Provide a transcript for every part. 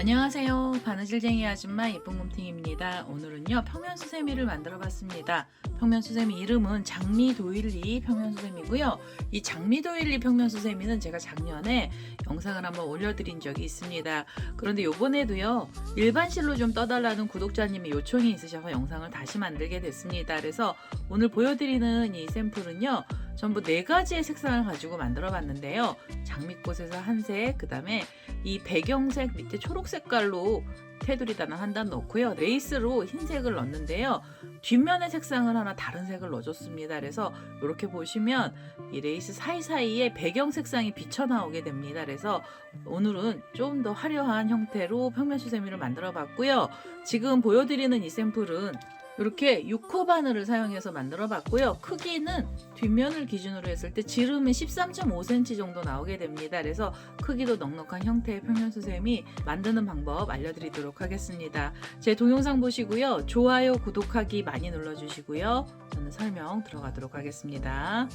안녕하세요. 바느질쟁이 아줌마 예쁜곰탱이입니다. 오늘은요 평면수세미를 만들어 봤습니다. 평면수세미 이름은 장미도일리 평면수세미고요. 이 장미도일리 평면수세미는 제가 작년에 영상을 한번 올려드린 적이 있습니다. 그런데 요번에도요 일반실로 좀 떠달라는 구독자님의 요청이 있으셔서 영상을 다시 만들게 됐습니다. 그래서 오늘 보여드리는 이 샘플은요 전부 4가지의 색상을 가지고 만들어 봤는데요. 장미꽃에서 한색, 그 다음에 이 배경색 밑에 초록 색깔로 테두리 단을 한 단 넣고요. 레이스로 흰색을 넣는데요. 뒷면의 색상을 하나 다른 색을 넣어줬습니다. 그래서 이렇게 보시면 이 레이스 사이사이에 배경 색상이 비쳐 나오게 됩니다. 그래서 오늘은 좀 더 화려한 형태로 평면수세미를 만들어 봤고요. 지금 보여드리는 이 샘플은 이렇게 6호 바늘을 사용해서 만들어 봤고요. 크기는 뒷면을 기준으로 했을 때 지름이 13.5cm 정도 나오게 됩니다. 그래서 크기도 넉넉한 형태의 평면수세미 만드는 방법 알려드리도록 하겠습니다. 제 동영상 보시고요. 좋아요, 구독하기 많이 눌러주시고요. 저는 설명 들어가도록 하겠습니다.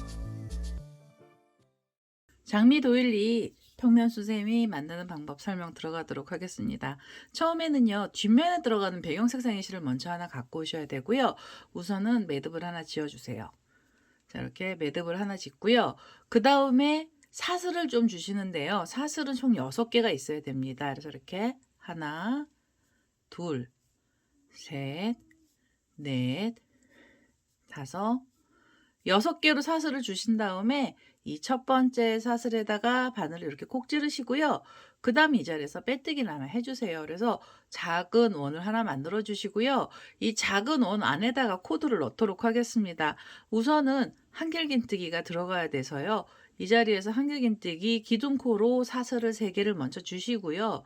장미도일리 평면수세미 만드는 방법 설명 들어가도록 하겠습니다. 처음에는요 뒷면에 들어가는 배경 색상의 실을 먼저 하나 갖고 오셔야 되고요. 우선은 매듭을 하나 지어주세요. 자, 이렇게 매듭을 하나 짓고요. 그 다음에 사슬을 좀 주시는데요. 사슬은 총 6개가 있어야 됩니다. 그래서 이렇게 하나, 둘, 셋, 넷, 다섯, 6개로 사슬을 주신 다음에 이 첫 번째 사슬에다가 바늘을 이렇게 콕 찌르시고요. 그 다음 이 자리에서 빼뜨기를 하나 해주세요. 그래서 작은 원을 하나 만들어 주시고요. 이 작은 원 안에다가 코드를 넣도록 하겠습니다. 우선은 한길긴뜨기가 들어가야 돼서요. 이 자리에서 한길긴뜨기 기둥코로 사슬을 3개를 먼저 주시고요.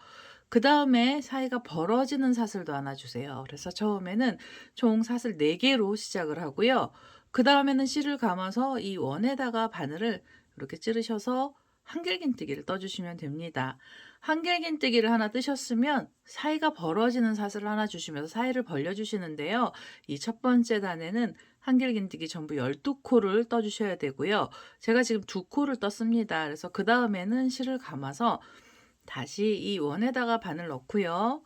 그 다음에 사이가 벌어지는 사슬도 하나 주세요. 그래서 처음에는 총 사슬 4개로 시작을 하고요. 그 다음에는 실을 감아서 이 원에다가 바늘을 이렇게 찌르셔서 한길긴뜨기를 떠주시면 됩니다. 한길긴뜨기를 하나 뜨셨으면 사이가 벌어지는 사슬을 하나 주시면서 사이를 벌려주시는데요. 이 첫 번째 단에는 한길긴뜨기 전부 12코를 떠주셔야 되고요. 제가 지금 2코를 떴습니다. 그래서 그 다음에는 실을 감아서 다시 이 원에다가 바늘 넣고요.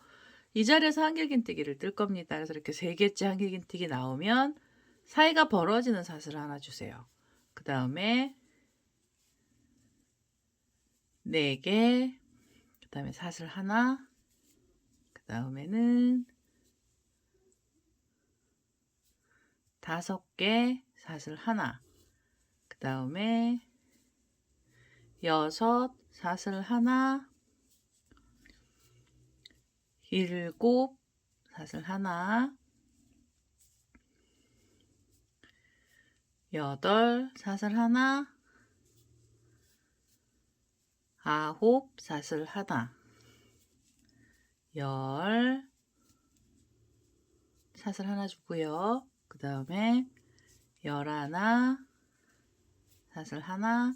이 자리에서 한길긴뜨기를 뜰 겁니다. 그래서 이렇게 3개째 한길긴뜨기 나오면 사이가 벌어지는 사슬을 하나 주세요. 그 다음에 4개, 그 다음에 사슬 하나, 그 다음에는 5개, 사슬 하나, 그 다음에 6, 사슬 하나, 7, 사슬 하나, 8, 사슬 하나, 9, 사슬 하나, 10, 사슬 하나 주고요. 그 다음에 11, 사슬 하나,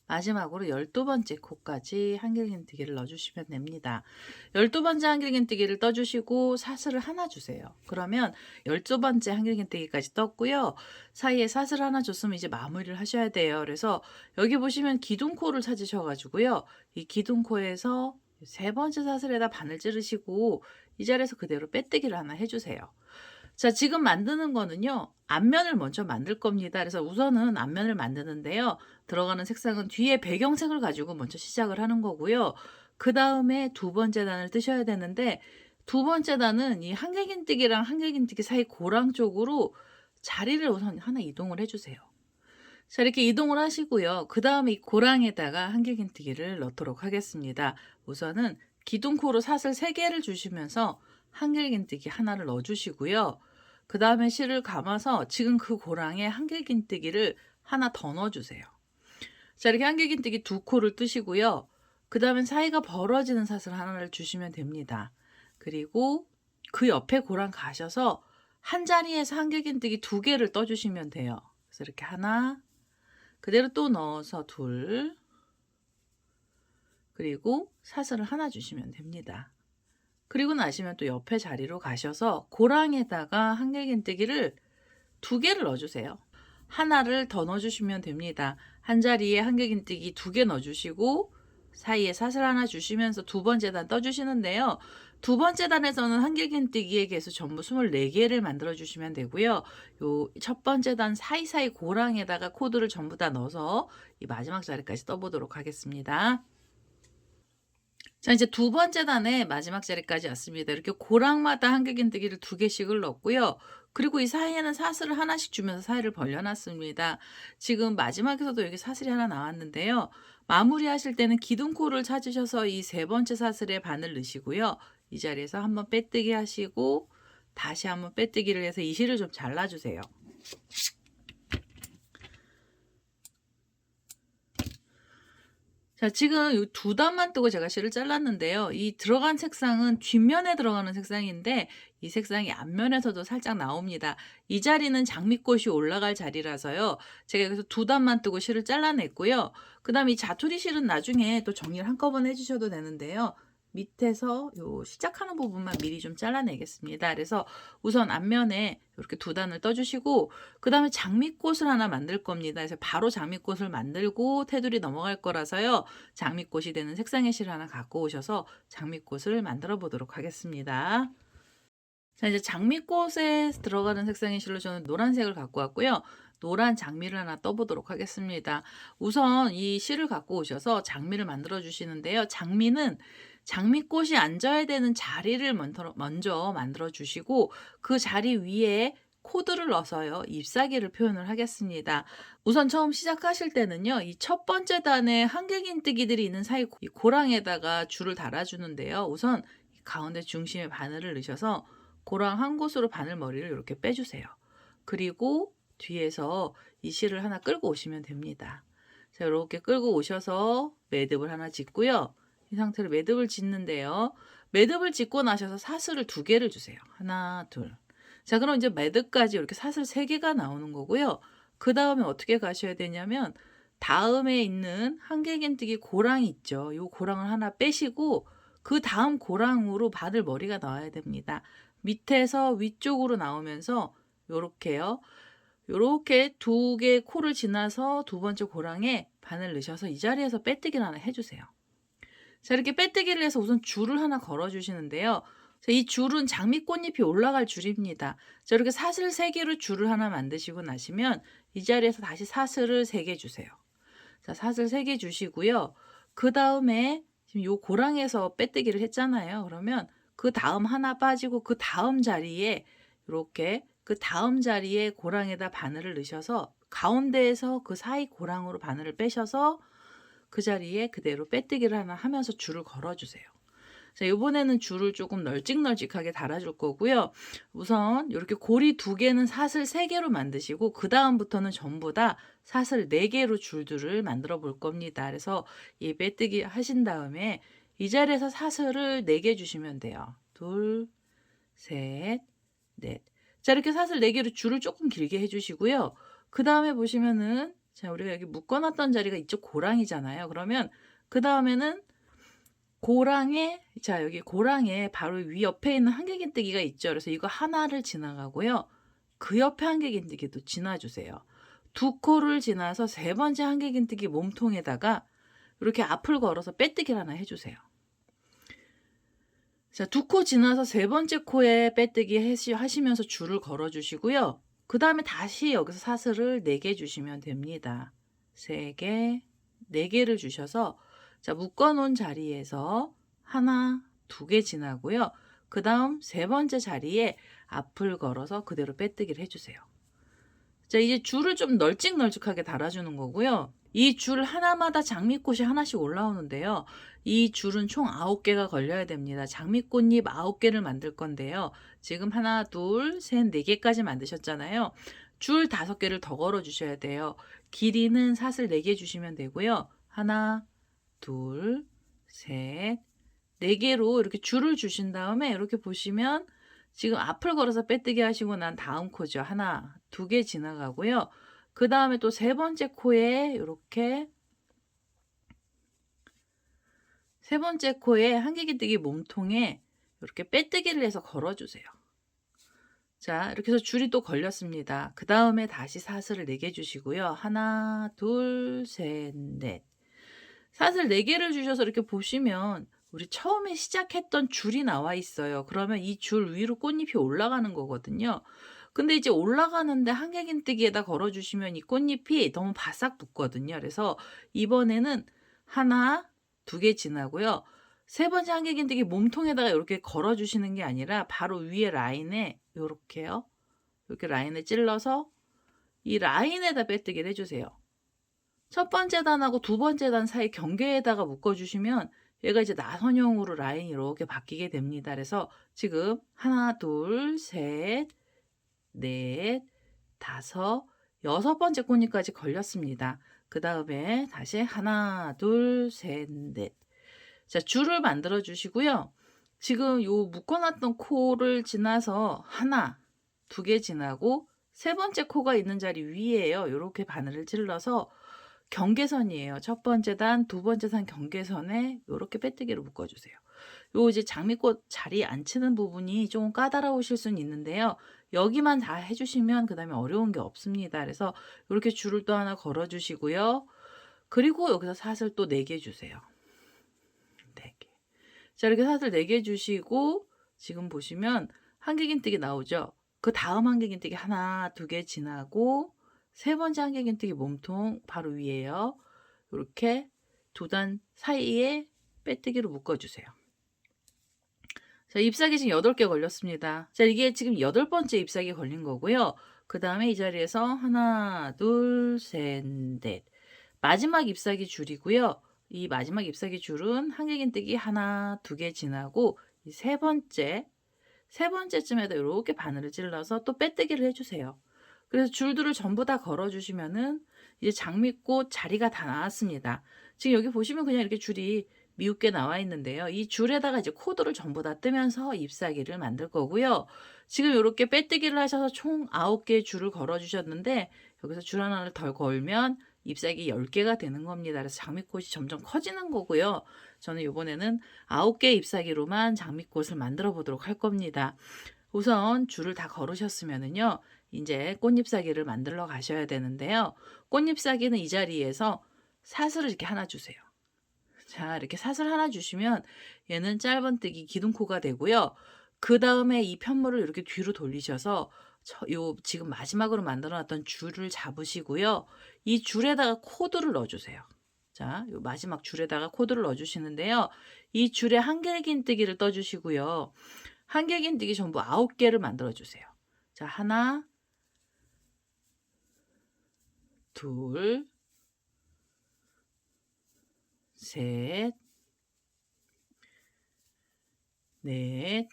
마지막으로 12번째 코까지 한길긴뜨기를 넣어주시면 됩니다. 12번째 한길긴뜨기를 떠주시고 사슬을 하나 주세요. 그러면 12번째 한길긴뜨기까지 떴고요. 사이에 사슬 하나 줬으면 이제 마무리를 하셔야 돼요. 그래서 여기 보시면 기둥코를 찾으셔가지고요. 이 기둥코에서 3번째 사슬에다 바늘 찌르시고 이 자리에서 그대로 빼뜨기를 하나 해주세요. 자, 지금 만드는 거는요. 앞면을 먼저 만들 겁니다. 그래서 우선은 앞면을 만드는데요. 들어가는 색상은 뒤에 배경색을 가지고 먼저 시작을 하는 거고요. 그 다음에 2번째 단을 뜨셔야 되는데 2번째 단은 이 한길긴뜨기랑 한길긴뜨기 사이 고랑 쪽으로 자리를 우선 하나 이동을 해주세요. 자, 이렇게 이동을 하시고요. 그 다음에 이 고랑에다가 한길긴뜨기를 넣도록 하겠습니다. 우선은 기둥코로 사슬 3개를 주시면서 한길긴뜨기 하나를 넣어주시고요. 그 다음에 실을 감아서 지금 그 고랑에 한길긴뜨기를 하나 더 넣어주세요. 자, 이렇게 한길긴뜨기 2코를 뜨시고요. 그 다음에 사이가 벌어지는 사슬 하나를 주시면 됩니다. 그리고 그 옆에 고랑 가셔서 한 자리에서 한길긴뜨기 2개를 떠주시면 돼요. 그래서 이렇게 하나, 그대로 또 넣어서 2, 그리고 사슬을 하나 주시면 됩니다. 그리고 나시면 또 옆에 자리로 가셔서 고랑에다가 한길긴뜨기를 2개를 넣어주세요. 하나를 더 넣어주시면 됩니다. 한 자리에 한길긴뜨기 2개 넣어주시고 사이에 사슬 하나 주시면서 2번째 단 떠주시는데요. 두 번째 단에서는 한길긴뜨기의 개수 전부 24개를 만들어 주시면 되고요. 요 첫 번째 단 사이사이 고랑에다가 코드를 전부 다 넣어서 이 마지막 자리까지 떠 보도록 하겠습니다. 자, 이제 두 번째 단의 마지막 자리까지 왔습니다. 이렇게 고랑마다 한길긴뜨기를 2개씩을 넣었고요. 그리고 이 사이에는 사슬을 하나씩 주면서 사이를 벌려 놨습니다. 지금 마지막에서도 여기 사슬이 하나 나왔는데요. 마무리하실 때는 기둥코를 찾으셔서 이 세 번째 사슬에 바늘 넣으시고요. 이 자리에서 한번 빼뜨기 하시고 다시 한번 빼뜨기를 해서 이 실을 좀 잘라 주세요. 자, 지금 요 두 단만 뜨고 제가 실을 잘랐는데요. 이 들어간 색상은 뒷면에 들어가는 색상인데 이 색상이 앞면에서도 살짝 나옵니다. 이 자리는 장미꽃이 올라갈 자리라서요. 제가 여기서 두 단만 뜨고 실을 잘라냈고요. 그다음에 이 자투리 실은 나중에 또 정리를 한꺼번에 해 주셔도 되는데요. 밑에서 요 시작하는 부분만 미리 좀 잘라내겠습니다. 그래서 우선 앞면에 이렇게 두 단을 떠 주시고 그다음에 장미꽃을 하나 만들 겁니다. 그래서 바로 장미꽃을 만들고 테두리 넘어갈 거라서요. 장미꽃이 되는 색상의 실을 하나 갖고 오셔서 장미꽃을 만들어 보도록 하겠습니다. 자, 이제 장미꽃에 들어가는 색상의 실로 저는 노란색을 갖고 왔고요. 노란 장미를 하나 떠 보도록 하겠습니다. 우선 이 실을 갖고 오셔서 장미를 만들어 주시는데요. 장미는 장미꽃이 앉아야 되는 자리를 먼저 만들어 주시고 그 자리 위에 코드를 넣어서요. 잎사귀를 표현을 하겠습니다. 우선 처음 시작하실 때는요. 이 첫 번째 단에 한길긴뜨기들이 있는 사이 이 고랑에다가 줄을 달아 주는데요. 우선 가운데 중심에 바늘을 넣으셔서 고랑 한 곳으로 바늘머리를 이렇게 빼주세요. 그리고 뒤에서 이 실을 하나 끌고 오시면 됩니다. 자, 이렇게 끌고 오셔서 매듭을 하나 짓고요. 이 상태로 매듭을 짓는데요. 매듭을 짓고 나셔서 사슬을 2개를 주세요. 하나, 둘. 자, 그럼 이제 매듭까지 이렇게 사슬 3개가 나오는 거고요. 그 다음에 어떻게 가셔야 되냐면 다음에 있는 한길긴뜨기 고랑이 있죠. 이 고랑을 하나 빼시고 그 다음 고랑으로 바늘 머리가 나와야 됩니다. 밑에서 위쪽으로 나오면서 요렇게요. 요렇게 2개 코를 지나서 두 번째 고랑에 바늘 넣으셔서 이 자리에서 빼뜨기를 하나 해주세요. 자, 이렇게 빼뜨기를 해서 우선 줄을 하나 걸어 주시는데요. 자, 이 줄은 장미꽃잎이 올라갈 줄입니다. 자, 이렇게 사슬 3개로 줄을 하나 만드시고 나시면 이 자리에서 다시 사슬을 3개 주세요. 자, 사슬 3개 주시고요. 그 다음에 지금 요 고랑에서 빼뜨기를 했잖아요. 그러면 그 다음 하나 빠지고 그 다음 자리에 이렇게 그 다음 자리에 고랑에다 바늘을 넣으셔서 가운데에서 그 사이 고랑으로 바늘을 빼셔서 그 자리에 그대로 빼뜨기를 하나 하면서 줄을 걸어주세요. 자, 이번에는 줄을 조금 널찍널찍하게 달아줄 거고요. 우선 이렇게 고리 2개는 사슬 3개로 만드시고 그 다음부터는 전부 다 사슬 4개로 줄들을 만들어 볼 겁니다. 그래서 이 빼뜨기 하신 다음에 이 자리에서 사슬을 4개 주시면 돼요. 둘, 셋, 넷. 자, 이렇게 사슬 4개로 줄을 조금 길게 해주시고요. 그 다음에 보시면은 자, 우리가 여기 묶어놨던 자리가 이쪽 고랑이잖아요. 그러면 그 다음에는 고랑에 자, 여기 고랑에 바로 위 옆에 있는 한길긴뜨기가 있죠. 그래서 이거 하나를 지나가고요. 그 옆에 한길긴뜨기도 지나주세요. 2코를 지나서 세 번째 한길긴뜨기 몸통에다가 이렇게 앞을 걸어서 빼뜨기를 하나 해주세요. 자, 2코 지나서 세 번째 코에 빼뜨기 하시면서 줄을 걸어 주시고요. 그 다음에 다시 여기서 사슬을 4개 주시면 됩니다. 3개, 4개를 주셔서 자, 묶어놓은 자리에서 하나, 2개 지나고요. 그 다음 세 번째 자리에 앞을 걸어서 그대로 빼뜨기를 해주세요. 자, 이제 줄을 좀 널찍널찍하게 달아주는 거고요. 이 줄 하나마다 장미꽃이 하나씩 올라오는데요. 이 줄은 총 9개가 걸려야 됩니다. 장미꽃잎 9개를 만들 건데요. 지금 하나, 둘, 셋, 4개까지 만드셨잖아요. 줄 5개를 더 걸어 주셔야 돼요. 길이는 사슬 4개 주시면 되고요. 하나, 둘, 셋, 4개로 이렇게 줄을 주신 다음에 이렇게 보시면 지금 앞을 걸어서 빼뜨기 하시고 난 다음 코죠. 하나, 2개 지나가고요. 그 다음에 또 세 번째 코에 이렇게 세 번째 코에 한길긴뜨기 몸통에 이렇게 빼뜨기를 해서 걸어주세요. 자, 이렇게 해서 줄이 또 걸렸습니다. 그 다음에 다시 사슬을 4개 주시고요. 하나, 둘, 셋, 넷. 사슬 4개를 주셔서 이렇게 보시면 우리 처음에 시작했던 줄이 나와 있어요. 그러면 이 줄 위로 꽃잎이 올라가는 거거든요. 근데 이제 올라가는데 한길긴뜨기에다 걸어 주시면 이 꽃잎이 너무 바싹 붙거든요. 그래서 이번에는 하나, 두 개 지나고요. 세 번째 한길긴뜨기 몸통에다가 요렇게 걸어 주시는 게 아니라 바로 위에 라인에 요렇게요. 이렇게 라인을 찔러서 이 라인에다 빼뜨기를 해 주세요. 첫 번째 단하고 두 번째 단 사이 경계에다가 묶어 주시면 얘가 이제 나선형으로 라인이 이렇게 바뀌게 됩니다. 그래서 지금 하나, 둘, 셋, 넷, 다섯, 여섯 번째 꽃잎까지 걸렸습니다. 그 다음에 다시 하나, 둘, 셋, 넷. 자, 줄을 만들어 주시고요. 지금 요 묶어놨던 코를 지나서 하나, 두 개 지나고 세 번째 코가 있는 자리 위에요. 요렇게 바늘을 찔러서 경계선이에요. 첫 번째 단, 두 번째 단 경계선에 요렇게 빼뜨기로 묶어 주세요. 요 이제 장미꽃 자리 안 치는 부분이 조금 까다로우실 수는 있는데요. 여기만 다 해 주시면 그다음에 어려운 게 없습니다. 그래서 요렇게 줄을 또 하나 걸어 주시고요. 그리고 여기서 사슬 또 4개 주세요. 4개. 자, 이렇게 사슬 4개 주시고 지금 보시면 한길긴뜨기 나오죠. 그다음 한길긴뜨기 하나, 두 개 지나고 세 번째 한길긴뜨기 몸통 바로 위에요. 요렇게 두 단 사이에 빼뜨기로 묶어 주세요. 자, 잎사귀 지금 8개 걸렸습니다. 자, 이게 지금 8번째 잎사귀 걸린 거고요. 그다음에 이 자리에서 하나, 둘, 셋, 넷. 마지막 잎사귀 줄이고요. 이 마지막 잎사귀 줄은 한길긴뜨기 하나, 두 개 지나고 이 세 번째쯤에도 이렇게 바늘을 찔러서 또 빼뜨기를 해 주세요. 그래서 줄들을 전부 다 걸어 주시면은 이제 장미꽃 자리가 다 나왔습니다. 지금 여기 보시면 그냥 이렇게 줄이 미웃게 나와 있는데요. 이 줄에다가 이제 코드를 전부 다 뜨면서 잎사귀를 만들 거고요. 지금 요렇게 빼뜨기를 하셔서 총 9개의 줄을 걸어 주셨는데 여기서 줄 하나를 덜 걸면 잎사귀 10개가 되는 겁니다. 그래서 장미꽃이 점점 커지는 거고요. 저는 이번에는 9개의 잎사귀로만 장미꽃을 만들어 보도록 할 겁니다. 우선 줄을 다 걸으셨으면은요. 이제 꽃잎사귀를 만들러 가셔야 되는데요. 꽃잎사귀는 이 자리에서 사슬을 이렇게 하나 주세요. 자, 이렇게 사슬 하나 주시면 얘는 짧은뜨기 기둥코가 되고요. 그 다음에 이 편물을 이렇게 뒤로 돌리셔서 요 지금 마지막으로 만들어 놨던 줄을 잡으시고요. 이 줄에다가 코드를 넣어 주세요. 자, 요 마지막 줄에다가 코드를 넣어 주시는데요. 이 줄에 한길긴뜨기를 떠 주시고요. 한길긴뜨기 전부 9개를 만들어 주세요. 자, 하나, 둘, 셋, 넷,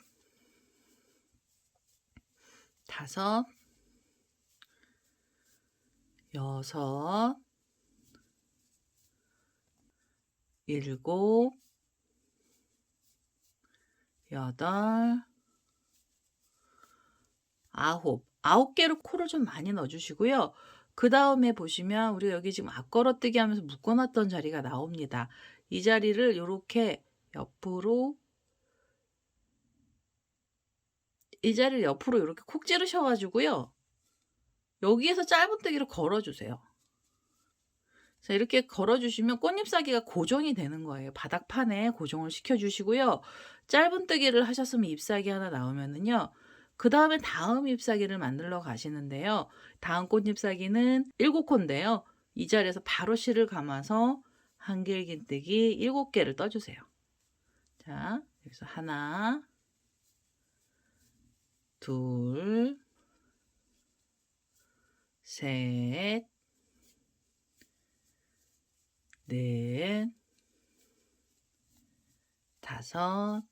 다섯, 여섯, 일곱, 여덟, 아홉. 9개로 코를 좀 많이 넣어 주시고요. 그 다음에 보시면 우리가 여기 지금 앞걸어뜨기 하면서 묶어놨던 자리가 나옵니다. 이 자리를 요렇게 옆으로 이렇게 콕 찌르셔 가지고요. 여기에서 짧은뜨기를 걸어 주세요. 자, 이렇게 걸어 주시면 꽃잎사귀가 고정이 되는 거예요. 바닥판에 고정을 시켜 주시고요. 짧은뜨기를 하셨으면 잎사귀 하나 나오면은요. 그다음에 다음 잎사귀를 만들러 가시는데요. 다음 꽃잎사귀는 7코인데요. 이 자리에서 바로 실을 감아서 한길긴뜨기 7개를 떠 주세요. 자, 여기서 하나, 둘, 셋, 넷, 다섯,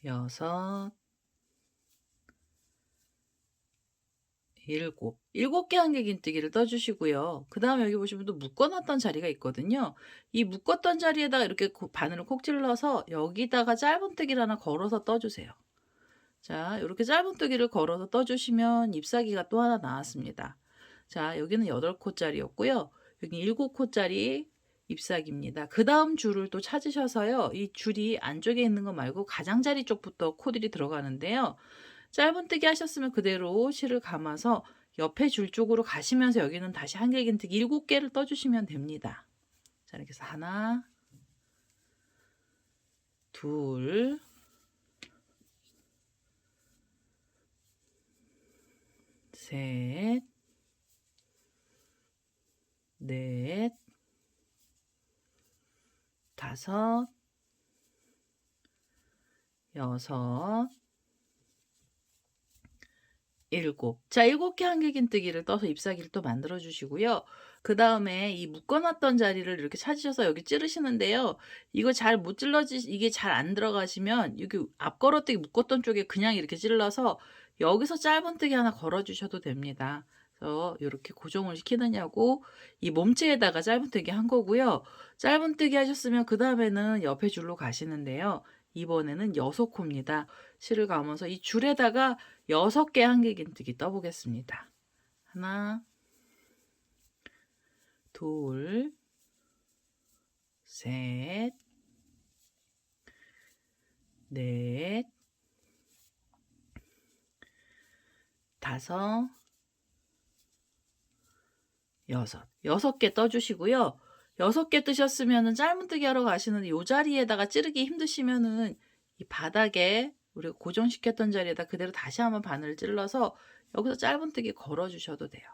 여섯, 일곱. 7개 한길긴뜨기를 떠주시고요. 그 다음에 여기 보시면 또 묶어놨던 자리가 있거든요. 이 묶었던 자리에다가 이렇게 바늘을 콕 찔러서 여기다가 짧은뜨기를 하나 걸어서 떠주세요. 자, 이렇게 짧은뜨기를 걸어서 떠주시면 잎사귀가 또 하나 나왔습니다. 자, 여기는 8코짜리였고요. 여기 7코짜리 잎사귀입니다. 그 다음 줄을 또 찾으셔서요. 이 줄이 안쪽에 있는 거 말고 가장자리 쪽부터 코들이 들어가는데요. 짧은뜨기 하셨으면 그대로 실을 감아서 옆에 줄 쪽으로 가시면서 여기는 다시 한길긴뜨기 7개를 떠주시면 됩니다. 자, 이렇게 해서 하나, 둘, 셋, 넷, 다섯, 여섯, 일곱. 자, 7개 한길긴뜨기를 떠서 잎사귀를 또 만들어 주시고요. 그 다음에 이 묶어놨던 자리를 이렇게 찾으셔서 여기 찌르시는데요. 이거 잘 못 이게 잘 안 들어가시면 여기 앞걸어뜨기 묶었던 쪽에 그냥 이렇게 찔러서 여기서 짧은뜨기 하나 걸어 주셔도 됩니다. 그래서 이렇게 고정을 시키느냐고 이 몸체에다가 짧은뜨기 한 거고요. 짧은뜨기 하셨으면 그 다음에는 옆에 줄로 가시는데요. 이번에는 6코입니다. 실을 감아서 이 줄에다가 6개 한길긴뜨기 떠보겠습니다. 하나, 둘, 셋, 넷, 다섯, 여섯. 6개 떠주시고요. 6개 뜨셨으면은 짧은뜨기 하러 가시는데 이 자리에다가 찌르기 힘드시면은 이 바닥에 우리가 고정시켰던 자리에다 그대로 다시 한번 바늘을 찔러서 여기서 짧은뜨기 걸어 주셔도 돼요.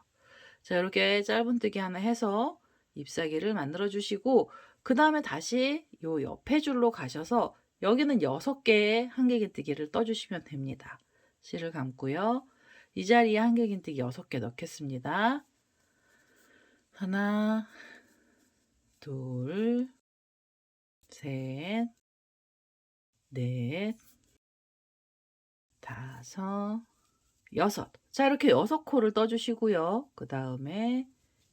자, 이렇게 짧은뜨기 하나 해서 잎사귀를 만들어 주시고 그 다음에 다시 요 옆에 줄로 가셔서 여기는 6개의 한길긴뜨기를 떠주시면 됩니다. 실을 감고요. 이 자리에 한길긴뜨기 6개 넣겠습니다. 하나, 둘, 셋, 넷, 다섯, 여섯. 자, 이렇게 6코를 떠주시고요. 그 다음에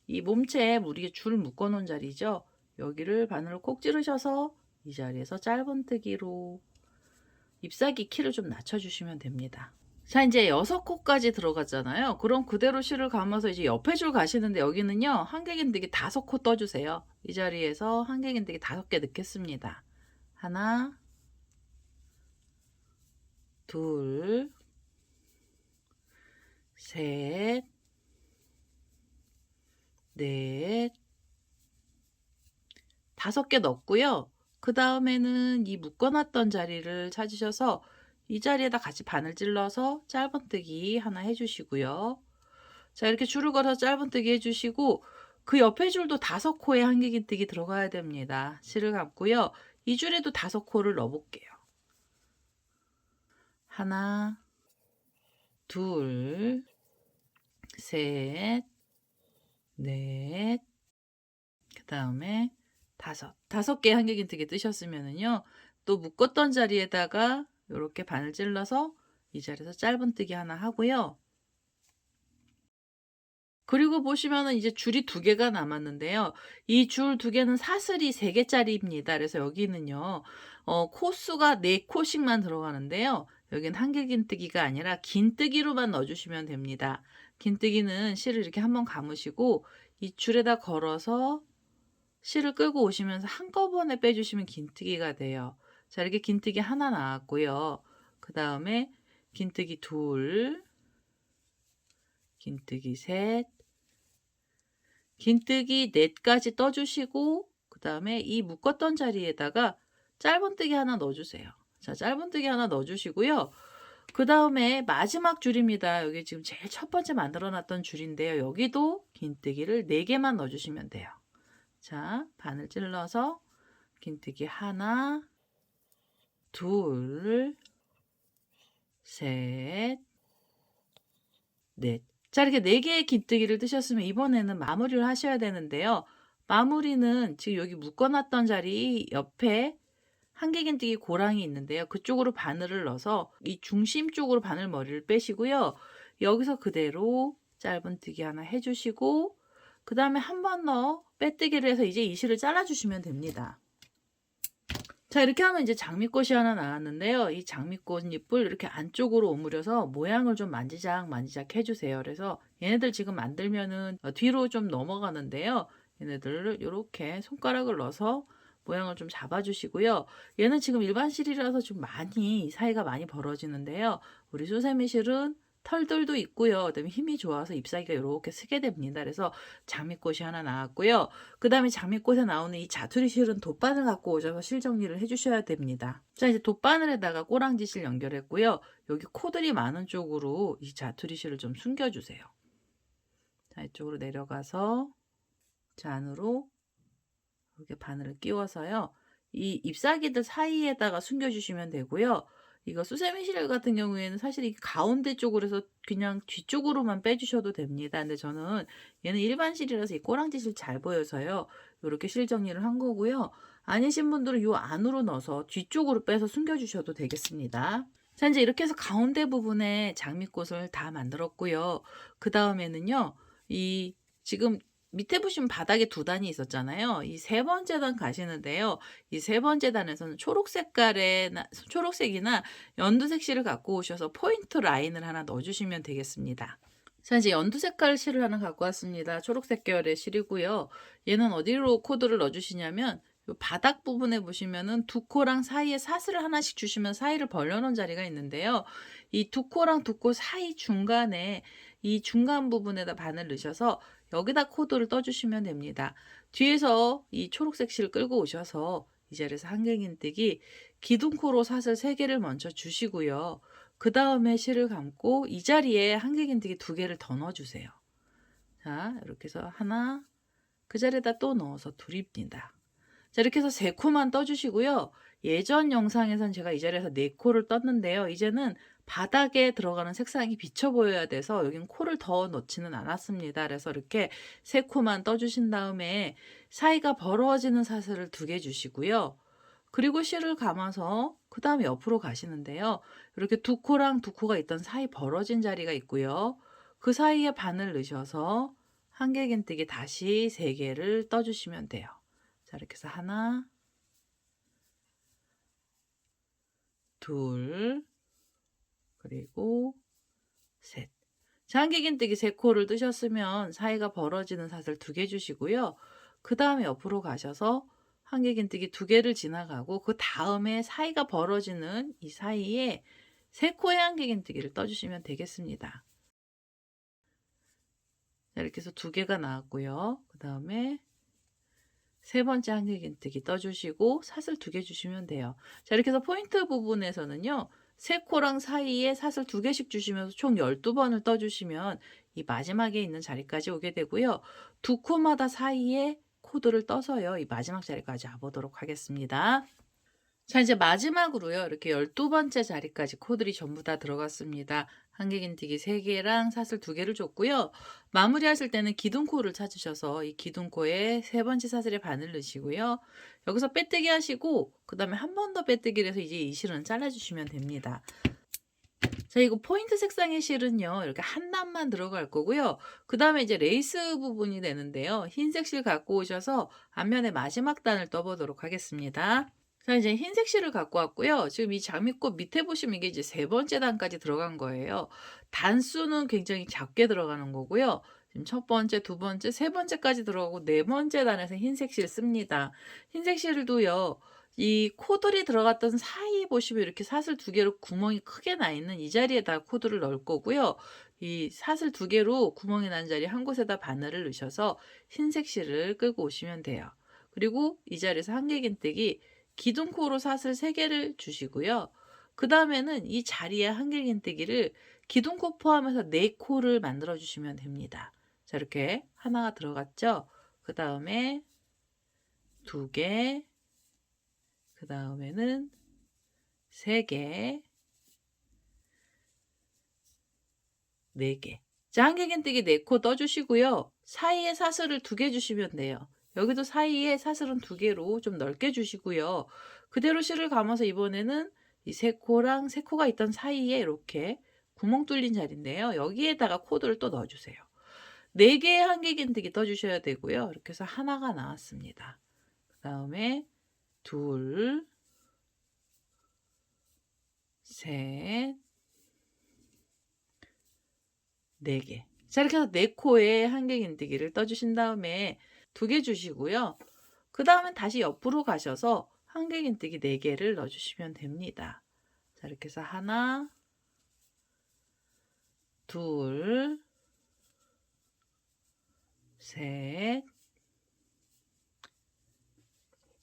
이 몸체에 우리 줄 묶어놓은 자리죠. 여기를 바늘을 콕 찌르셔서 이 자리에서 짧은뜨기로 잎사귀 키를 좀 낮춰주시면 됩니다. 자, 이제 6코까지 들어갔잖아요. 그럼 그대로 실을 감아서 이제 옆에 줄 가시는데 여기는요, 한길긴뜨기 5코 떠주세요. 이 자리에서 한길긴뜨기 5개 넣겠습니다. 하나, 둘, 셋, 넷, 5개 넣고요. 그 다음에는 이 묶어놨던 자리를 찾으셔서 이 자리에다 같이 바늘 찔러서 짧은뜨기 하나 해주시고요. 자, 이렇게 줄을 걸어서 짧은뜨기 해주시고 그 옆에 줄도 5코의 한길긴뜨기 들어가야 됩니다. 실을 감고요. 이 줄에도 5코를 넣어볼게요. 하나, 둘, 셋, 넷, 그 다음에 5개 한길긴뜨기 뜨셨으면은요, 또 묶었던 자리에다가 이렇게 바늘 찔러서 이 자리에서 짧은뜨기 하나 하고요. 그리고 보시면은 이제 줄이 2개가 남았는데요. 이 줄 2개는 사슬이 3개짜리입니다. 그래서 여기는요, 코수가 4코씩만 들어가는데요. 여기는 한길긴뜨기가 아니라 긴뜨기로만 넣어주시면 됩니다. 긴뜨기는 실을 이렇게 한번 감으시고 이 줄에다 걸어서 실을 끌고 오시면서 한꺼번에 빼주시면 긴뜨기가 돼요. 자, 이렇게 긴뜨기 하나 나왔고요. 그 다음에 긴뜨기 2, 긴뜨기 3, 긴뜨기 4까지 떠주시고 그 다음에 이 묶었던 자리에다가 짧은뜨기 하나 넣어주세요. 자, 짧은뜨기 하나 넣어주시고요. 그 다음에 마지막 줄입니다. 여기 지금 제일 첫 번째 만들어놨던 줄인데요. 여기도 긴뜨기를 4개만 넣어주시면 돼요. 자, 바늘 찔러서 긴뜨기 하나, 둘, 셋, 넷. 자, 이렇게 4개의 긴뜨기를 뜨셨으면 이번에는 마무리를 하셔야 되는데요. 마무리는 지금 여기 묶어놨던 자리 옆에 한길긴뜨기 고랑이 있는데요. 그쪽으로 바늘을 넣어서 이 중심 쪽으로 바늘머리를 빼시고요. 여기서 그대로 짧은뜨기 하나 해주시고 그 다음에 한 번 더 빼뜨기를 해서 이제 이 실을 잘라주시면 됩니다. 자, 이렇게 하면 이제 장미꽃이 하나 나왔는데요. 이 장미꽃 잎을 이렇게 안쪽으로 오므려서 모양을 좀 만지작 해주세요. 그래서 얘네들 지금 만들면은 뒤로 좀 넘어가는데요. 얘네들을 이렇게 손가락을 넣어서 모양을 좀 잡아주시고요. 얘는 지금 일반 실이라서 좀 많이 사이가 많이 벌어지는데요. 우리 수세미 실은 털들도 있고요. 그다음에 힘이 좋아서 잎사귀가 요렇게 쓰게 됩니다. 그래서 장미꽃이 하나 나왔고요. 그다음에 장미꽃에 나오는 이 자투리 실은 돗바늘 갖고 오셔서 실 정리를 해 주셔야 됩니다. 자, 이제 돗바늘에다가 꼬랑지 실 연결했고요. 여기 코들이 많은 쪽으로 이 자투리 실을 좀 숨겨 주세요. 자, 이쪽으로 내려가서 자, 안으로 이렇게 바늘을 끼워서요. 이 잎사귀들 사이에다가 숨겨 주시면 되고요. 이거 수세미 실 같은 경우에는 사실 이 가운데 쪽으로 해서 그냥 뒤쪽으로만 빼주셔도 됩니다. 근데 저는 얘는 일반 실이라서 이 꼬랑지 실 잘 보여서요. 요렇게 실 정리를 한 거고요. 아니신 분들은 요 안으로 넣어서 뒤쪽으로 빼서 숨겨 주셔도 되겠습니다. 자, 이제 이렇게 해서 가운데 부분에 장미꽃을 다 만들었고요. 그다음에는요. 이 지금 밑에 보시면 바닥에 두 단이 있었잖아요. 이 세 번째 단 가시는데요. 이 세 번째 단에서는 초록색이나 연두색 실을 갖고 오셔서 포인트 라인을 하나 넣어 주시면 되겠습니다. 자, 이제 연두 색깔 실을 하나 갖고 왔습니다. 초록색 계열의 실이고요. 얘는 어디로 코드를 넣어 주시냐면 요 바닥 부분에 보시면은 두 코랑 사이에 사슬을 하나씩 주시면 사이를 벌려 놓은 자리가 있는데요. 이 두 코랑 두 코 사이 중간에 이 중간 부분에다 바늘 넣으셔서 여기다 코드를 떠 주시면 됩니다. 뒤에서 이 초록색 실 끌고 오셔서 이 자리에서 한길긴뜨기 기둥코로 사슬 3개를 먼저 주시고요. 그 다음에 실을 감고 이 자리에 한길긴뜨기 2개를 더 넣어 주세요. 자, 이렇게 해서 하나, 그 자리에다 또 넣어서 둘입니다. 자, 이렇게 해서 3코만 떠 주시고요. 예전 영상에선 제가 이 자리에서 4코를 떴는데요. 이제는 바닥에 들어가는 색상이 비쳐 보여야 돼서 여긴 코를 더 넣지는 않았습니다. 그래서 이렇게 3코만 떠 주신 다음에 사이가 벌어지는 사슬을 2개 주시고요. 그리고 실을 감아서 그 다음에 옆으로 가시는데요. 이렇게 2코랑 2코가 있던 사이 벌어진 자리가 있고요. 그 사이에 바늘 넣으셔서 한길긴뜨기 다시 3개를 떠 주시면 돼요. 자, 이렇게 해서 하나, 둘, 그리고 셋. 자, 한길긴뜨기 3코를 뜨셨으면 사이가 벌어지는 사슬 2개 주시고요. 그 다음에 옆으로 가셔서 한길긴뜨기 2개를 지나가고 그 다음에 사이가 벌어지는 이 사이에 3코의 한길긴뜨기를 떠주시면 되겠습니다. 자, 이렇게 해서 2개가 나왔고요. 그 다음에 세 번째 한길긴뜨기 떠주시고 사슬 2개 주시면 돼요. 자, 이렇게 해서 포인트 부분에서는요. 3코랑 사이에 사슬 2개씩 주시면서 총 12번을 떠주시면 이 마지막에 있는 자리까지 오게 되고요. 2코마다 사이에 코드를 떠서요. 이 마지막 자리까지 와보도록 하겠습니다. 자, 이제 마지막으로요. 이렇게 12번째 자리까지 코들이 전부 다 들어갔습니다. 한길긴뜨기 3개랑 사슬 2개를 줬고요. 마무리하실 때는 기둥코를 찾으셔서 이 기둥코에 3번째 사슬에 바늘 넣으시고요. 여기서 빼뜨기 하시고 그 다음에 한 번 더 빼뜨기를 해서 이제 이 실은 잘라주시면 됩니다. 자, 이거 포인트 색상의 실은요. 이렇게 한 단만 들어갈 거고요. 그 다음에 이제 레이스 부분이 되는데요. 흰색 실 갖고 오셔서 앞면에 마지막 단을 떠보도록 하겠습니다. 자, 이제 흰색 실을 갖고 왔고요. 지금 이 장미꽃 밑에 보시면 이게 이제 3번째 단까지 들어간 거예요. 단수는 굉장히 작게 들어가는 거고요. 지금 첫 번째, 두 번째, 세 번째까지 들어가고 4번째 단에서 흰색 실 씁니다. 흰색 실도요. 이 코들이 들어갔던 사이에 보시면 이렇게 사슬 2개로 구멍이 크게 나 있는 이 자리에다 코드를 넣을 거고요. 이 사슬 2개로 구멍이 난 자리 한 곳에다 바늘을 넣으셔서 흰색 실을 끌고 오시면 돼요. 그리고 이 자리에서 한길긴뜨기 기둥코로 사슬 3개를 주시고요. 그 다음에는 이 자리에 한길긴뜨기를 기둥코 포함해서 4코를 만들어 주시면 됩니다. 자, 이렇게 하나가 들어갔죠? 그 다음에 2개, 그 다음에는 3개, 4개. 자, 한길긴뜨기 4코 떠주시고요. 사이에 사슬을 2개 주시면 돼요. 여기도 사이에 사슬은 2개로 좀 넓게 주시고요. 그대로 실을 감아서 이번에는 이 3코랑 3코가 있던 사이에 이렇게 구멍 뚫린 자리인데요. 여기에다가 코드를 또 넣어주세요. 4개의 한길긴뜨기 떠주셔야 되고요. 이렇게 해서 하나가 나왔습니다. 그 다음에 둘, 셋, 4개. 자, 이렇게 해서 4코의 한길긴뜨기를 떠주신 다음에 2개 주시고요. 그 다음에 다시 옆으로 가셔서 한길긴뜨기 4개를 넣어주시면 됩니다. 자, 이렇게 해서 하나, 둘, 셋,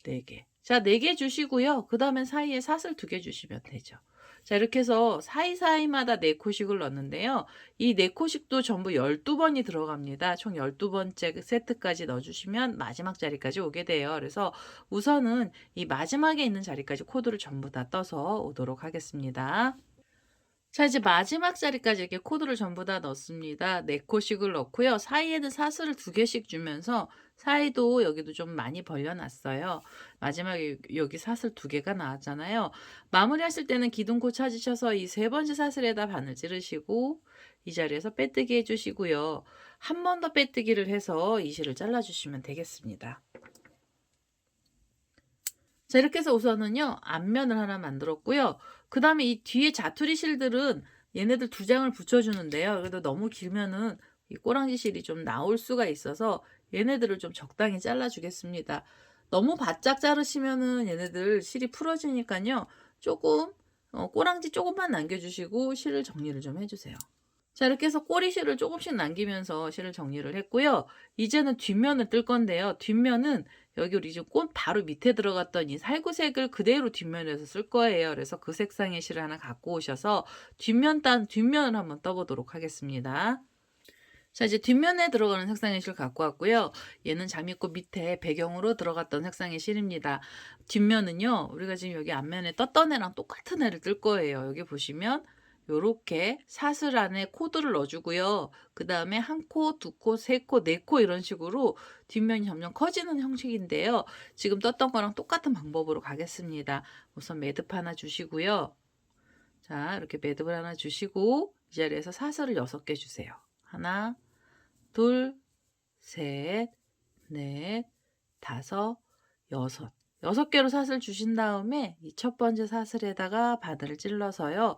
네 개. 자, 4개 주시고요. 그 다음에 사이에 사슬 2개 주시면 되죠. 자, 이렇게 해서 사이사이마다 4코씩을 넣는데요. 이 4코씩도 전부 12번이 들어갑니다. 총 12번째 세트까지 넣어주시면 마지막 자리까지 오게 돼요. 그래서 우선은 이 마지막에 있는 자리까지 코드를 전부 다 떠서 오도록 하겠습니다. 자, 이제 마지막 자리까지 이렇게 코드를 전부 다 넣습니다. 4코씩을 넣고요. 사이에는 사슬을 2개씩 주면서 사이도 여기도 좀 많이 벌려놨어요. 마지막에 여기 사슬 2개가 나왔잖아요. 마무리하실 때는 기둥코 찾으셔서 이 3번째 사슬에다 바늘 찌르시고 이 자리에서 빼뜨기 해주시고요. 한 번 더 빼뜨기를 해서 이 실을 잘라주시면 되겠습니다. 자, 이렇게 해서 우선은요, 앞면을 하나 만들었고요. 그 다음에 이 뒤에 자투리 실들은 얘네들 2장을 붙여주는데요. 그래도 너무 길면은 이 꼬랑지 실이 좀 나올 수가 있어서 얘네들을 좀 적당히 잘라주겠습니다. 너무 바짝 자르시면은 얘네들 실이 풀어지니까요. 조금, 꼬랑지 조금만 남겨주시고 실을 정리를 좀 해주세요. 자, 이렇게 해서 꼬리실을 조금씩 남기면서 실을 정리를 했고요. 이제는 뒷면을 뜰 건데요. 뒷면은 여기 우리 지금 꽃 바로 밑에 들어갔던 이 살구색을 그대로 뒷면에서 쓸 거예요. 그래서 그 색상의 실을 하나 갖고 오셔서 뒷면을 한번 떠보도록 하겠습니다. 자, 이제 뒷면에 들어가는 색상의 실 갖고 왔고요. 얘는 장미꽃 밑에 배경으로 들어갔던 색상의 실입니다. 뒷면은요, 우리가 지금 여기 앞면에 떴던 애랑 똑같은 애를 뜰 거예요. 여기 보시면 요렇게 사슬 안에 코드를 넣어주고요. 그 다음에 1코, 2코, 3코, 4코 이런 식으로 뒷면이 점점 커지는 형식인데요. 지금 떴던 거랑 똑같은 방법으로 가겠습니다. 우선 매듭 하나 주시고요. 자, 이렇게 매듭을 하나 주시고 이 자리에서 사슬을 6개 주세요. 하나, 둘, 셋, 넷, 다섯, 여섯. 6개로 사슬 주신 다음에 이 첫 번째 사슬에다가 바늘을 찔러서요.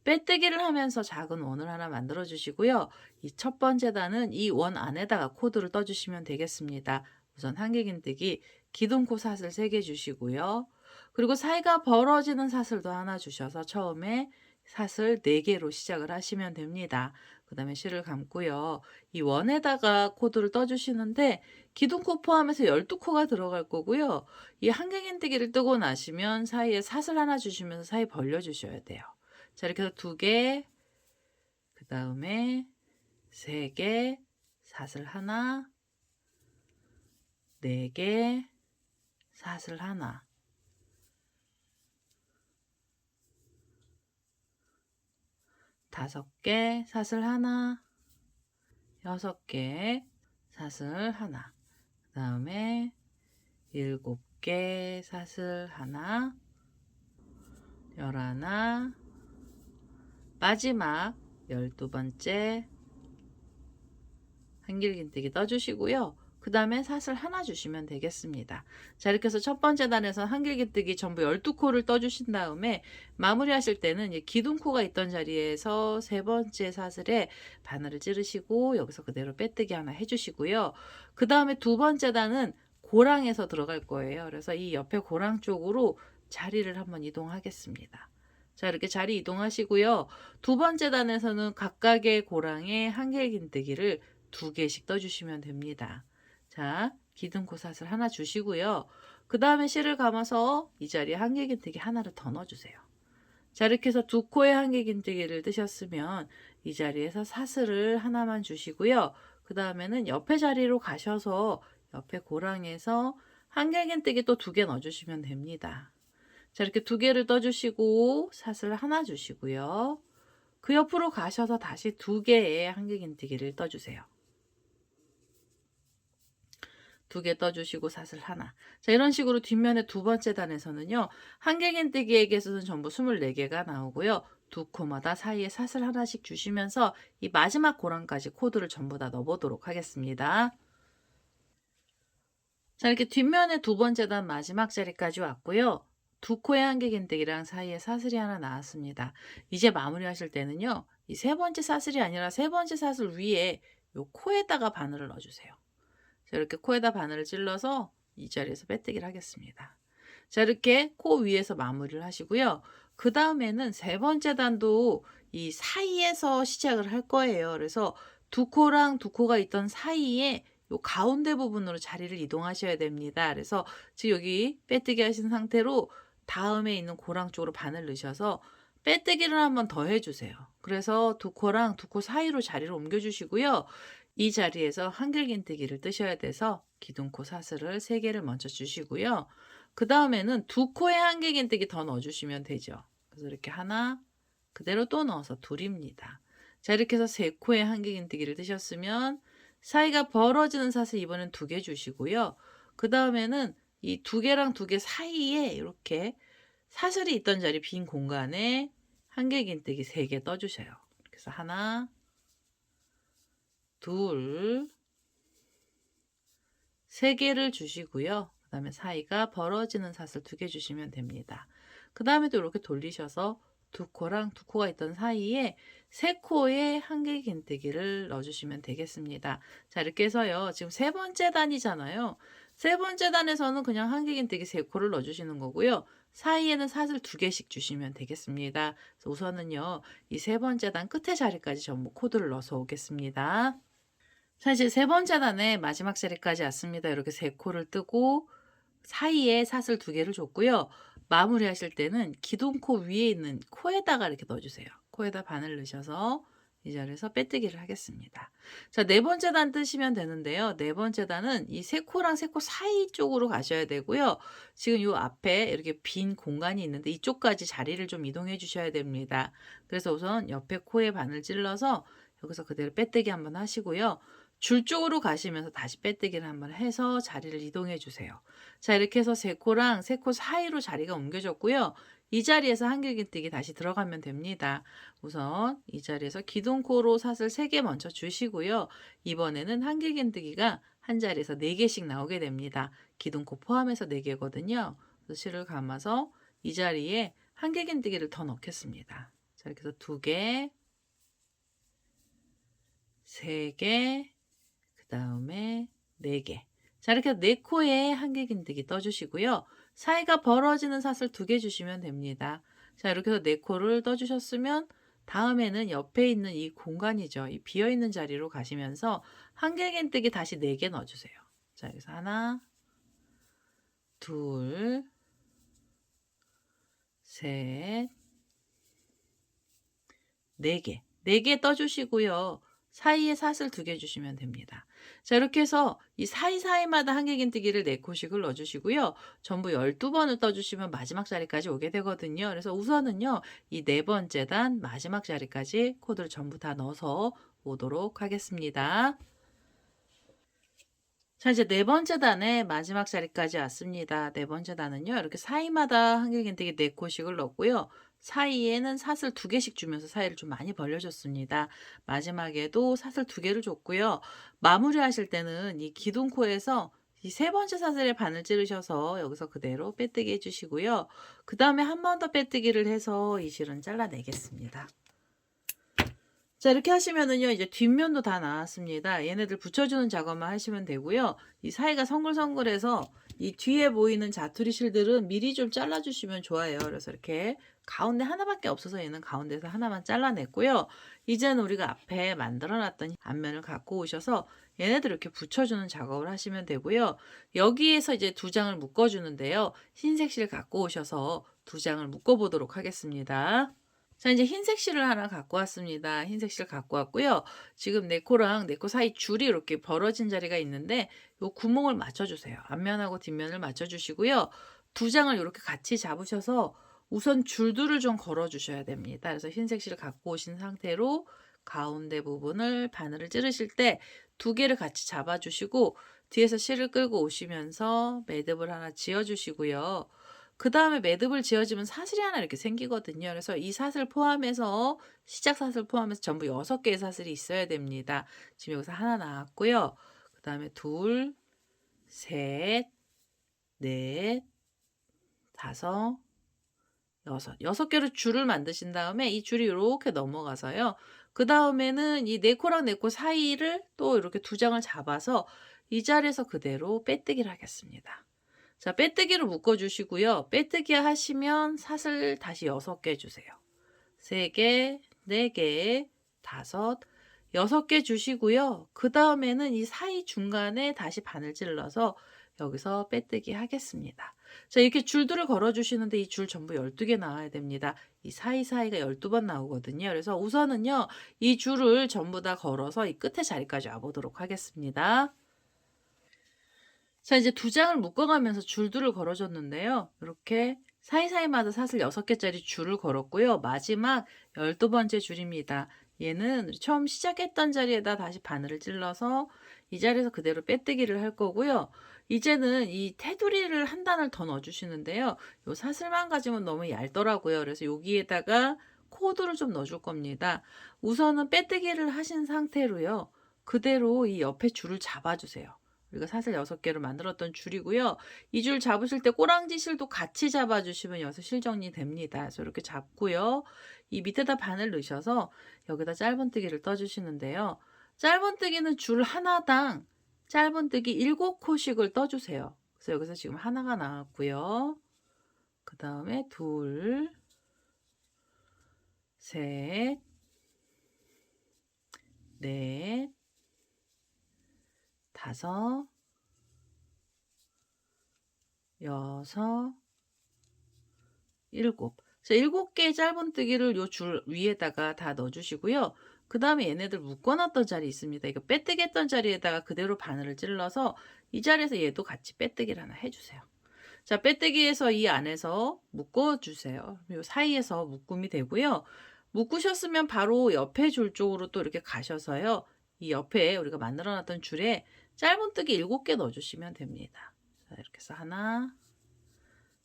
빼뜨기를 하면서 작은 원을 하나 만들어 주시고요. 이 첫 번째 단은 이 원 안에다가 코드를 떠주시면 되겠습니다. 우선 한길긴뜨기 기둥코 사슬 3개 주시고요. 그리고 사이가 벌어지는 사슬도 하나 주셔서 처음에 사슬 4개로 시작을 하시면 됩니다. 그 다음에 실을 감고요. 이 원에다가 코드를 떠주시는데 기둥코 포함해서 12코가 들어갈 거고요. 이 한길긴뜨기를 뜨고 나시면 사이에 사슬 하나 주시면서 사이 벌려주셔야 돼요. 자, 이렇게 해서 2개, 그 다음에 3개, 사슬 하나, 4개, 사슬 하나, 5개, 사슬 하나, 6개, 사슬 하나, 그 다음에 7개, 사슬 하나, 11, 마지막 12번째 한길긴뜨기 떠주시고요. 그 다음에 사슬 하나 주시면 되겠습니다. 자, 이렇게 해서 첫 번째 단에서 한길긴뜨기 전부 12코를 떠주신 다음에 마무리하실 때는 이 기둥코가 있던 자리에서 3번째 사슬에 바늘을 찌르시고 여기서 그대로 빼뜨기 하나 해주시고요. 그 다음에 2번째 단은 고랑에서 들어갈 거예요. 그래서 이 옆에 고랑 쪽으로 자리를 한번 이동하겠습니다. 자, 이렇게 자리 이동하시고요. 2번째 단에서는 각각의 고랑에 한길긴뜨기를 2개씩 떠주시면 됩니다. 자, 기둥코 사슬 하나 주시고요. 그 다음에 실을 감아서 이 자리에 한길긴뜨기 하나를 더 넣어주세요. 자, 이렇게 해서 2코의 한길긴뜨기를 뜨셨으면 이 자리에서 사슬을 하나만 주시고요. 그 다음에는 옆에 자리로 가셔서 옆에 고랑에서 한길긴뜨기 또 2개 넣어주시면 됩니다. 자, 이렇게 2개를 떠주시고 사슬 하나 주시고요. 그 옆으로 가셔서 다시 2개의 한길긴뜨기를 떠주세요. 2개 떠주시고 사슬 하나. 자, 이런 식으로 뒷면에 2번째 단에서는요. 한길긴뜨기의 개수는 전부 24개가 나오고요. 2코마다 사이에 사슬 하나씩 주시면서 이 마지막 고랑까지 코드를 전부 다 넣어보도록 하겠습니다. 자, 이렇게 뒷면에 2번째 단 마지막 자리까지 왔고요. 2코의 한길긴뜨기랑 사이에 사슬이 하나 나왔습니다. 이제 마무리하실 때는요. 이 3번째 사슬이 아니라 3번째 사슬 위에 요 코에다가 바늘을 넣어주세요. 자, 이렇게 코에다 바늘을 찔러서 이 자리에서 빼뜨기를 하겠습니다. 자, 이렇게 코 위에서 마무리를 하시고요. 그 다음에는 3번째 단도 이 사이에서 시작을 할 거예요. 그래서 두 코랑 두 코가 있던 사이에 요 가운데 부분으로 자리를 이동하셔야 됩니다. 그래서 지금 여기 빼뜨기 하신 상태로 다음에 있는 고랑 쪽으로 바늘 넣으셔서 빼뜨기를 한번 더 해주세요. 그래서 두 코랑 두 코 사이로 자리를 옮겨주시고요. 이 자리에서 한길긴뜨기를 뜨셔야 돼서 기둥코 사슬을 3개를 먼저 주시고요. 그 다음에는 두 코에 한길긴뜨기 더 넣어주시면 되죠. 그래서 이렇게 하나, 그대로 또 넣어서 둘입니다. 자, 이렇게 해서 3코에 한길긴뜨기를 뜨셨으면 사이가 벌어지는 사슬 이번엔 2개 주시고요. 그 다음에는 이 2개랑 2개 사이에 이렇게 사슬이 있던 자리 빈 공간에 한길긴뜨기 3개 떠주셔요. 그래서 하나, 둘, 3개를 주시고요. 그 다음에 사이가 벌어지는 사슬 2개 주시면 됩니다. 그 다음에 또 이렇게 돌리셔서 두 코랑 두 코가 있던 사이에 3코에 한길긴뜨기를 넣어주시면 되겠습니다. 자, 이렇게 해서요. 지금 3번째 단이잖아요. 3번째 단에서는 그냥 한길긴뜨기 3코를 넣어주시는 거고요. 사이에는 사슬 2개씩 주시면 되겠습니다. 그래서 우선은요. 이 3번째 단 끝에 자리까지 전부 코드를 넣어서 오겠습니다. 자, 이제 3번째 단의 마지막 자리까지 왔습니다. 이렇게 3코를 뜨고 사이에 사슬 2개를 줬고요. 마무리하실 때는 기둥코 위에 있는 코에다가 이렇게 넣어주세요. 코에다 바늘 넣으셔서 이 자리에서 빼뜨기를 하겠습니다. 자, 4번째 단 뜨시면 되는데요. 4번째 단은 이 3코랑 3코 사이 쪽으로 가셔야 되고요. 지금 이 앞에 이렇게 빈 공간이 있는데 이쪽까지 자리를 좀 이동해 주셔야 됩니다. 그래서 우선 옆에 코에 바늘 찔러서 여기서 그대로 빼뜨기 한번 하시고요. 줄 쪽으로 가시면서 다시 빼뜨기를 한번 해서 자리를 이동해 주세요. 자, 이렇게 해서 3코랑 3코 사이로 자리가 옮겨졌고요. 이 자리에서 한길긴뜨기 다시 들어가면 됩니다. 우선 이 자리에서 기둥코로 사슬 3개 먼저 주시고요. 이번에는 한길긴뜨기가 한 자리에서 4개씩 나오게 됩니다. 기둥코 포함해서 4개거든요. 그래서 실을 감아서 이 자리에 한길긴뜨기를 더 넣겠습니다. 자, 이렇게 해서 2개, 3개, 그 다음에 4개. 자, 이렇게 4코에 한길긴뜨기 떠주시고요. 사이가 벌어지는 사슬 2개 주시면 됩니다. 자, 이렇게 해서 4코를 떠주셨으면 다음에는 옆에 있는 이 공간이죠. 이 비어있는 자리로 가시면서 한길긴뜨기 다시 4개 넣어주세요. 자, 여기서 하나, 둘, 셋, 4개. 4개 떠주시고요. 사이에 사슬 2개 주시면 됩니다. 자, 이렇게 해서 이 사이사이마다 한길긴뜨기를 4코씩을 넣어주시고요. 전부 12번을 떠주시면 마지막 자리까지 오게 되거든요. 그래서 우선은요. 이 4번째 단 마지막 자리까지 코드를 전부 다 넣어서 오도록 하겠습니다. 자, 이제 4번째 단의 마지막 자리까지 왔습니다. 4번째 단은요. 이렇게 사이마다 한길긴뜨기 4코씩을 넣고요. 사이에는 사슬 2개씩 주면서 사이를 좀 많이 벌려줬습니다. 마지막에도 사슬 2개를 줬고요. 마무리하실 때는 이 기둥코에서 이 3번째 사슬에 바늘 찌르셔서 여기서 그대로 빼뜨기 해주시고요. 그 다음에 한 번 더 빼뜨기를 해서 이 실은 잘라내겠습니다. 자, 이렇게 하시면은요, 이제 뒷면도 다 나왔습니다. 얘네들 붙여주는 작업만 하시면 되고요. 이 사이가 성글성글해서 이 뒤에 보이는 자투리 실들은 미리 좀 잘라주시면 좋아요. 그래서 이렇게 가운데 하나밖에 없어서 얘는 가운데서 하나만 잘라냈고요. 이제는 우리가 앞에 만들어놨던 앞면을 갖고 오셔서 얘네들 이렇게 붙여주는 작업을 하시면 되고요. 여기에서 이제 2장을 묶어주는데요. 흰색 실 갖고 오셔서 2장을 묶어보도록 하겠습니다. 자, 이제 흰색 실을 하나 갖고 왔습니다. 흰색 실 갖고 왔고요. 지금 네 코랑 네 코 사이 줄이 이렇게 벌어진 자리가 있는데 요 구멍을 맞춰주세요. 앞면하고 뒷면을 맞춰주시고요. 2장을 이렇게 같이 잡으셔서 우선 줄들을 좀 걸어주셔야 됩니다. 그래서 흰색 실을 갖고 오신 상태로 가운데 부분을 바늘을 찌르실 때 2개를 같이 잡아주시고 뒤에서 실을 끌고 오시면서 매듭을 하나 지어주시고요. 그 다음에 매듭을 지어주면 사슬이 하나 이렇게 생기거든요. 그래서 이 사슬 포함해서 시작 사슬 포함해서 전부 6개의 사슬이 있어야 됩니다. 지금 여기서 하나 나왔고요. 그 다음에 둘, 셋, 넷, 다섯, 여섯. 6개로 줄을 만드신 다음에 이 줄이 이렇게 넘어가서요. 그 다음에는 이 4코랑 4코 사이를 또 이렇게 2장을 잡아서 이 자리에서 그대로 빼뜨기를 하겠습니다. 자, 빼뜨기로 묶어주시고요. 빼뜨기 하시면 사슬 다시 6개 주세요. 3개, 4개, 5, 6개 주시고요. 그 다음에는 이 사이 중간에 다시 바늘 찔러서 여기서 빼뜨기 하겠습니다. 자, 이렇게 줄들을 걸어 주시는데 이 줄 전부 12개 나와야 됩니다. 이 사이사이가 12번 나오거든요. 그래서 우선은요, 이 줄을 전부 다 걸어서 이 끝에 자리까지 와보도록 하겠습니다. 자, 이제 2장을 묶어가면서 줄들을 걸어줬는데요. 이렇게 사이사이마다 사슬 6개짜리 줄을 걸었고요. 마지막 12번째 줄입니다. 얘는 처음 시작했던 자리에다 다시 바늘을 찔러서 이 자리에서 그대로 빼뜨기를 할 거고요. 이제는 이 테두리를 한 단을 더 넣어주시는데요. 요 사슬만 가지면 너무 얇더라고요. 그래서 여기에다가 코드를 좀 넣어줄 겁니다. 우선은 빼뜨기를 하신 상태로요. 그대로 이 옆에 줄을 잡아주세요. 우리가 사슬 6개로 만들었던 줄이고요. 이 줄 잡으실 때 꼬랑지 실도 같이 잡아주시면 여기서 실 정리됩니다. 그래서 이렇게 잡고요. 이 밑에다 바늘 넣으셔서 여기다 짧은뜨기를 떠주시는데요. 짧은뜨기는 줄 하나당 짧은뜨기 7코씩을 떠주세요. 그래서 여기서 지금 하나가 나왔고요. 그 다음에 둘, 셋, 넷, 5, 6, 7. 자, 7개의 짧은뜨기를 요 줄 위에다가 다 넣어주시고요. 그 다음에 얘네들 묶어놨던 자리 있습니다. 이거 빼뜨기 했던 자리에다가 그대로 바늘을 찔러서 이 자리에서 얘도 같이 빼뜨기를 하나 해주세요. 자, 빼뜨기해서 이 안에서 묶어주세요. 요 사이에서 묶음이 되고요. 묶으셨으면 바로 옆에 줄 쪽으로 또 이렇게 가셔서요. 이 옆에 우리가 만들어놨던 줄에 짧은뜨기 7개 넣어주시면 됩니다. 자, 이렇게 해서 하나,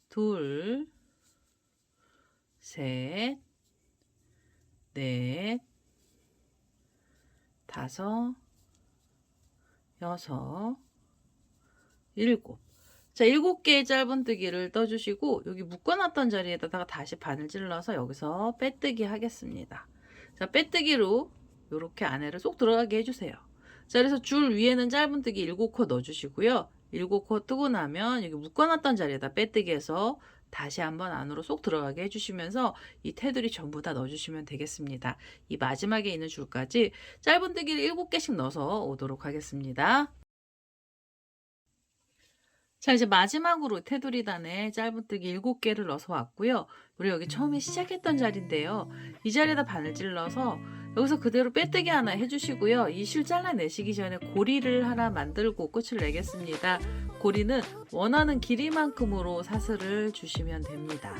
둘, 셋, 넷, 5, 6, 7. 자, 7개의 짧은뜨기를 떠주시고 여기 묶어놨던 자리에다가 다시 바늘 찔러서 여기서 빼뜨기 하겠습니다. 자, 빼뜨기로 이렇게 안에를 쏙 들어가게 해주세요. 자, 그래서 줄 위에는 짧은뜨기 7코 넣어주시고요. 7코 뜨고 나면 여기 묶어놨던 자리에다 빼뜨기해서 다시 한번 안으로 쏙 들어가게 해주시면서 이 테두리 전부 다 넣어주시면 되겠습니다. 이 마지막에 있는 줄까지 짧은뜨기를 7개씩 넣어서 오도록 하겠습니다. 자, 이제 마지막으로 테두리단에 짧은뜨기 7개를 넣어서 왔고요. 우리 여기 처음에 시작했던 자리인데요. 이 자리에다 바늘 찔러서 여기서 그대로 빼뜨기 하나 해주시고요. 이 실 잘라내시기 전에 고리를 하나 만들고 끝을 내겠습니다. 고리는 원하는 길이만큼으로 사슬을 주시면 됩니다.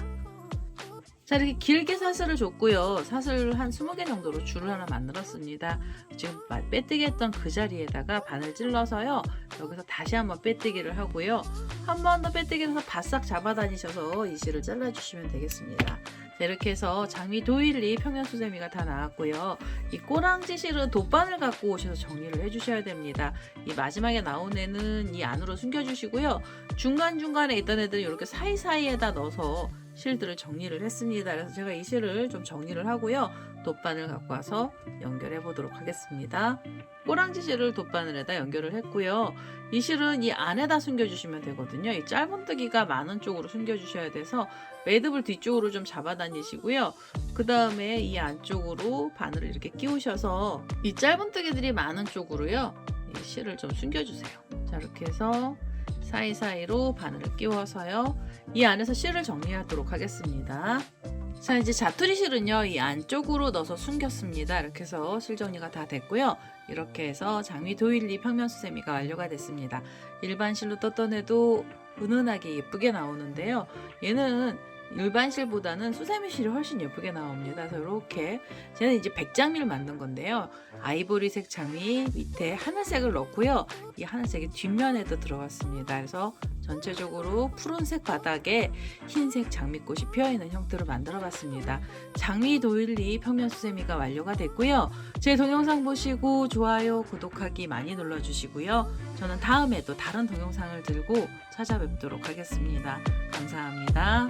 자, 이렇게 길게 사슬을 줬고요. 사슬 한 20개 정도로 줄을 하나 만들었습니다. 지금 빼뜨기 했던 그 자리에다가 바늘 찔러서요. 여기서 다시 한번 빼뜨기를 하고요. 한 번 더 빼뜨기를 해서 바싹 잡아 다니셔서 이 실을 잘라주시면 되겠습니다. 자, 이렇게 해서 장미 도일리 평면수세미가 다 나왔고요. 이 꼬랑지 실은 돗바늘 갖고 오셔서 정리를 해주셔야 됩니다. 이 마지막에 나온 애는 이 안으로 숨겨주시고요. 중간중간에 있던 애들은 이렇게 사이사이에다 넣어서 실들을 정리를 했습니다. 그래서 제가 이 실을 좀 정리를 하고요. 돗바늘 갖고 와서 연결해 보도록 하겠습니다. 꼬랑지 실을 돗바늘에다 연결을 했고요. 이 실은 이 안에다 숨겨주시면 되거든요. 이 짧은뜨기가 많은 쪽으로 숨겨주셔야 돼서 매듭을 뒤쪽으로 좀 잡아 다니시고요. 그 다음에 이 안쪽으로 바늘을 이렇게 끼우셔서 이 짧은뜨기들이 많은 쪽으로요. 이 실을 좀 숨겨주세요. 자, 이렇게 해서 사이사이로 바늘을 끼워서요. 이 안에서 실을 정리하도록 하겠습니다. 자, 이제 자투리 실은요. 이 안쪽으로 넣어서 숨겼습니다. 이렇게 해서 실 정리가 다 됐고요. 이렇게 해서 장미 도일리 평면수세미가 완료가 됐습니다. 일반 실로 떴던 애도 은은하게 예쁘게 나오는데요. 얘는 일반 실보다는 수세미 실이 훨씬 예쁘게 나옵니다. 그래서 이렇게 쟤는 이제 백장미를 만든 건데요. 아이보리색 장미 밑에 하늘색을 넣고요. 이 하늘색이 뒷면에도 들어갔습니다. 그래서 전체적으로 푸른색 바닥에 흰색 장미꽃이 피어있는 형태로 만들어 봤습니다. 장미 도일리 평면 수세미가 완료가 됐고요. 제 동영상 보시고 좋아요, 구독하기 많이 눌러주시고요. 저는 다음에 또 다른 동영상을 들고 찾아뵙도록 하겠습니다. 감사합니다.